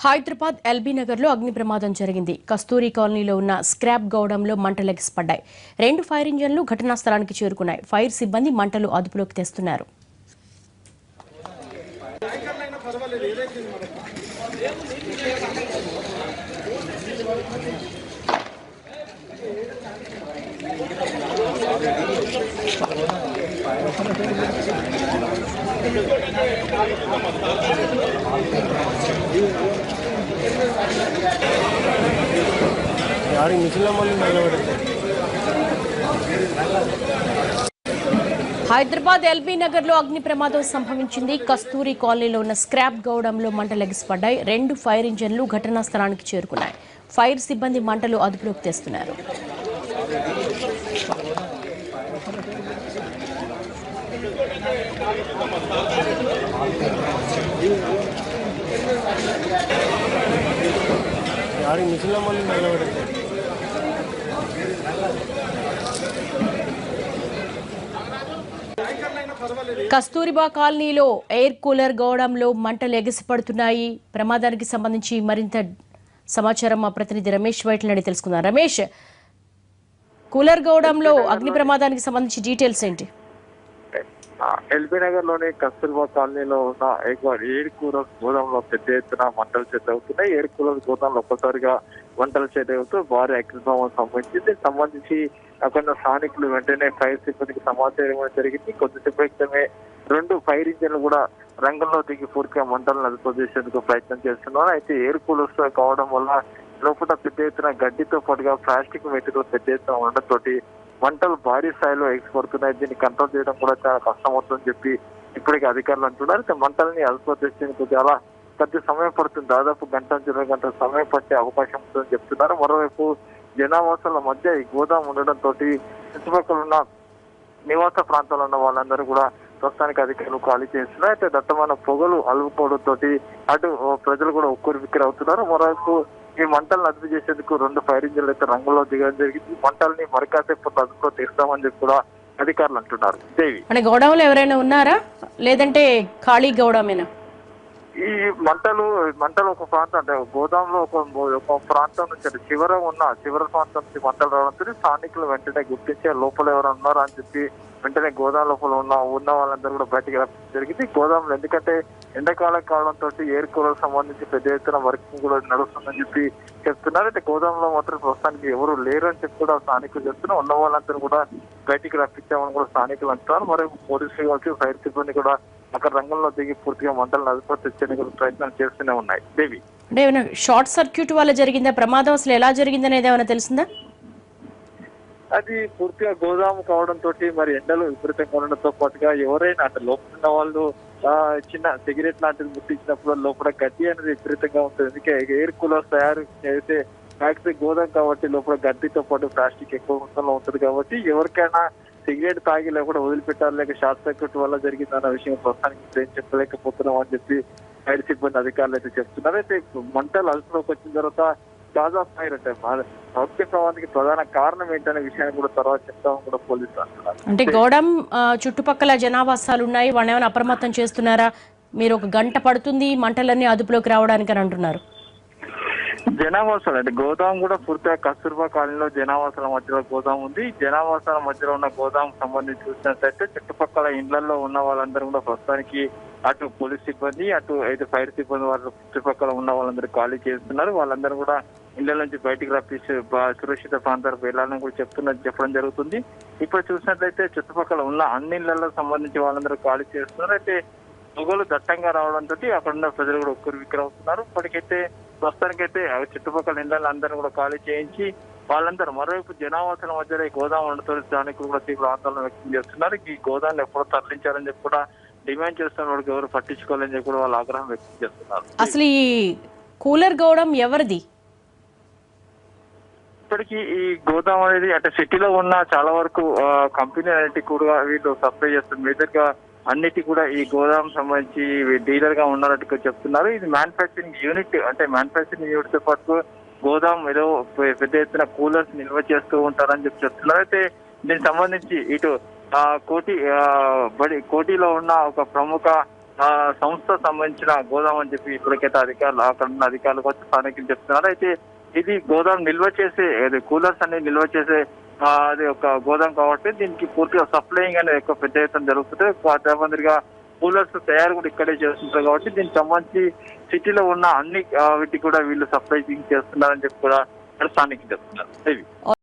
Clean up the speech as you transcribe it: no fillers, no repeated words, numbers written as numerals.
Hyderabad LB నగర్లో అగ్ని ప్రమాదం జరిగింది. కస్తూరి కాలనీలో ఉన్న స్క్రాప్ గౌడంలో మంటలు ఎగిసిపడ్డాయి. 2 ఫైర్ ఇంజన్లు ఘటనా స్థలానికి చేరుకున్నాయి. ఫైర్ సిబ్బంది మంటలు అదుపులోకి తెస్తున్నారు. హైదరాబాద్ ఎల్బీ నగర్లో అగ్ని ప్రమాదం సంభవించింది. కస్తూరి కాలనీలో ఉన్న స్క్రాప్ గౌడంలో మంటలు ఎగిసిపడ్డాయి. 2 ఫైర్ ఇంజన్లు ఘటనా స్థలానికి చేరుకున్నాయి. ఫైర్ సిబ్బంది మంటలు అదుపులోకి తెస్తున్నారు. కస్తూరిబా కాలనీలో ఎయిర్ కూలర్ గౌడంలో మంటలు ఎగిసిపడుతున్నాయి. ప్రమాదానికి సంబంధించి మరింత సమాచారం మా ప్రతినిధి రమేష్ వైట్లని తెలుసుకుందాం. రమేష్, కూలర్ గౌడంలో అగ్ని ప్రమాదానికి సంబంధించి డీటెయిల్స్ ఏంటి? ఎల్బీ నగర్ లోని కస్తూర్బా కాలనీలో ఉన్న ఎయిర్ కూలర్ గోదాంలో పెద్ద ఎత్తున మంటలు చేతవుతున్నాయి. ఎయిర్ కూలర్ గోదాంలో ఒక్కసారిగా మంటలు చేతవుతూ భారీ అగ్నిప్రమాదం సంభవించింది. సంబంధించి అక్కడ స్థానికులు వెంటనే ఫైర్ సిబ్బందికి సమాచారం జరిగింది. కొద్దిసేపు క్రితమే 2 ఫైర్ ఇంజన్లు కూడా రంగంలో దిగి పూర్తిగా మంటలను అదుపు చేసేందుకు ప్రయత్నం చేస్తున్నారు. అయితే ఎయిర్ కూలర్స్ కావడం వల్ల లోపల పెద్ద ఎత్తున గడ్డితో పాటుగా ప్లాస్టిక్ మెటీరియల్ పెద్ద ఎత్తున ఉండడంతో మంటలు భారీ స్థాయిలో ఎగిసిపడుతున్నాయి. దీన్ని కంట్రోల్ చేయడం కూడా చాలా కష్టం అవుతుందని చెప్పి ఇప్పటికే అధికారులు అంటున్నారు. అయితే మంటల్ని అదుపు చేసేందుకు చాలా కొద్ది సమయం పడుతుంది. దాదాపు 1-2 గంటల సమయం పట్టే అవకాశం ఉంటుందని చెప్తున్నారు. మరోవైపు జనావాసాల మధ్య ఈ గోదాం ఉండడంతో చుట్టుపక్కల ఉన్న నివాస ప్రాంతాల్లో ఉన్న వాళ్ళందరూ కూడా ప్రస్తుతానికి అధికారులు ఖాళీ చేస్తున్నారు. అయితే దట్టమైన పొగలు అలుపుకోవడంతో అటు ప్రజలు కూడా ఉక్కిరిబిక్కిరి అవుతున్నారు. మరోవైపు ఈ మంటలను అదుపు చేసేందుకు 2 ఫైర్ ఇంజన్లు అయితే రంగంలో దిగడం జరిగింది. మంటల్ని మరికాసేపు అదుపులో తీస్తామని చెప్పి కూడా అధికారులు అంటున్నారు. దేవి, గౌడంలో ఎవరైనా ఉన్నారా లేదంటే ఖాళీ గౌడమేనా? ఈ మంటలు ఒక ప్రాంతం అంటే గోదాంలో ఒక ప్రాంతం నుంచి చివరి ప్రాంతం నుంచి మంటలు రావడంతో స్థానికులు వెంటనే గుర్తించే లోపల ఎవరైనా ఉన్నారా అని చెప్పి వెంటనే గోదాం లోపల ఉన్న వాళ్ళందరూ కూడా బయటికి రావడం జరిగింది. గోదాంలో ఎందుకంటే ఎండాకాలం కావడంతో ఎయిర్ కూలర్ సంబంధించి పెద్ద ఎత్తున వర్కింగ్ కూడా నడుస్తుందని చెప్పి చెప్తున్నారు. అయితే గోదాంలో మాత్రం ప్రస్తుతానికి ఎవరు లేరు అని చెప్పి కూడా స్థానికులు చెప్తున్నారు. ఉన్న వాళ్ళందరూ కూడా బయటికి రప్పించామని కూడా స్థానికులు అంటున్నారు. మరి పోలీసులు కావచ్చు, ఫైర్ సిబ్బంది కూడా అక్కడ రంగంలో దిగి పూర్తిగా మంటలను అదుపు తెచ్చేందుకు ప్రయత్నాలు చేస్తూనే ఉన్నాయి. దేవి, అంటే ఏమైనా షార్ట్ సర్క్యూట్ వల్ల జరిగిందా? ప్రమాదం అసలు ఎలా జరిగిందనేది ఏమైనా తెలిసిందా? అది పూర్తిగా గోదాము కావడంతో మరి ఎండలు విపరీతంగా ఉండడంతో పాటుగా ఎవరైనా అంటే లోపల ఉన్న వాళ్ళు చిన్న సిగరెట్ లాంటిది ముట్టించినప్పుడు లోపల గడ్డి అనేది విపరీతంగా ఉంటుంది. అందుకే ఎయిర్ కూలర్స్ తయారు చేసే ఫ్యాక్టరీ గోదాం కాబట్టి లోపల గడ్డితో పాటు ప్లాస్టిక్ ఎక్కువ మొత్తంలో ఉంటుంది కాబట్టి ఎవరికైనా సిగరెట్ తాగి లేకుండా వదిలిపెట్టాలి లేక షార్ట్ సర్క్యూట్ వల్ల జరిగిందన్న విషయం ప్రస్తుతానికి ఏం చెప్పలేకపోతున్నాం అని చెప్పి ఫైర్ సిబ్బంది అధికారులు అయితే చెప్తున్నారు. అయితే మంటలు అదుపులోకి వచ్చిన తర్వాత కాజ్ ఆఫ్ ఫైర్ అంటే అగ్ని ప్రమాదానికి ప్రధాన కారణం ఏంటనే విషయాన్ని కూడా తర్వాత చెప్తామని కూడా పోలీసులు అంటున్నారు. అంటే గౌడం చుట్టుపక్కల జనావాసాలు ఉన్నాయి, వాళ్ళు ఏమైనా అప్రమత్తం చేస్తున్నారా? మీరు 1 గంట పడుతుంది మంటలన్నీ అదుపులోకి రావడానికి అని అంటున్నారు. జనావాసాలు అంటే గోదాం కూడా పూర్తిగా కస్తూర్బా కాలనీలో జనావాసాల మధ్యలో గోదాం ఉంది. జనావాసాల మధ్యలో ఉన్న గోదాం సంబంధించి చూసినట్లయితే చుట్టుపక్కల ఇండ్లలో ఉన్న వాళ్ళందరూ కూడా ప్రస్తుతానికి అటు పోలీస్ సిబ్బంది అటు అయితే ఫైర్ సిబ్బంది వాళ్ళు చుట్టుపక్కల ఉన్న వాళ్ళందరూ ఖాళీ చేస్తున్నారు. వాళ్ళందరూ కూడా ఇళ్ల నుంచి బయటికి రప్పించి సురక్షిత ప్రాంతాలకు వెళ్లాలని కూడా చెప్పడం జరుగుతుంది. ఇప్పుడు చూసినట్లయితే చుట్టుపక్కల ఉన్న అన్ని ఇళ్లకు సంబంధించి వాళ్ళందరూ ఖాళీ చేస్తున్నారు. అయితే పొగలు దట్టంగా రావడంతో అక్కడ ఉన్న ప్రజలు కూడా ఉక్కిరిబిక్కిరి అవుతున్నారు. ఇప్పటికైతే ప్రస్తుతానికైతే చుట్టుపక్కల ఇళ్లలో అందరూ కూడా ఖాళీ చేయించి వాళ్ళందరూ మరోవైపు జనావాసాల మధ్యలో ఈ గోదాం ఉండతో స్థానికులు కూడా తీవ్ర ఆందోళన వ్యక్తం చేస్తున్నారు. ఈ గోదాన్ని ఎప్పుడో తరలించాలని చెప్పి కూడా డిమాండ్ చేస్తున్న వాడికి ఎవరు పట్టించుకోవాలని చెప్పి కూడా వాళ్ళు ఆగ్రహం వ్యక్తం చేస్తున్నారు. అసలు ఈ కూలర్ గౌడం ఎవరిది? ఇప్పటికీ ఈ గోదాం అనేది అంటే సిటీలో ఉన్న చాలా వరకు కంపెనీ అన్నిటికీ కూడా వీళ్ళు సప్లై చేస్తారు. మేజర్ గా అన్నిటి కూడా ఈ గోదాం సంబంధించి డీలర్ గా ఉన్నట్టుగా చెప్తున్నారు. ఇది మ్యానుఫ్యాక్చరింగ్ యూనిట్ అంటే మ్యానుఫ్యాక్చరింగ్ యూనిట్ తో పాటు గోదాం ఏదో పెద్ద ఎత్తున కూలర్స్ నిల్వ చేస్తూ ఉంటారని చెప్తున్నారు. అయితే దీనికి సంబంధించి ఇటు కోటిలో ఉన్న ఒక ప్రముఖ సంస్థ సంబంధించిన గోదాం అని చెప్పి ఇప్పటికైతే అధికారులు అక్కడ ఉన్న అధికారులు వచ్చి స్థానికులు చెప్తున్నారు. అయితే ఇది గోదాం నిల్వ చేసే కూలర్స్ అనేది నిల్వ చేసే అది ఒక గోదాం కాబట్టి దీనికి పూర్తిగా సప్లైయింగ్ అనేది ఎక్కువ పెద్ద ఎత్తున జరుగుతుంది. మాదిరిగా కూలర్స్ తయారు కూడా ఇక్కడే చేస్తుంటారు కాబట్టి దీనికి సంబంధించి సిటీలో ఉన్న అన్ని వీటికి కూడా వీళ్ళు సప్లై చేస్తున్నారని చెప్పి కూడా స్థానికులు చెప్తున్నారు.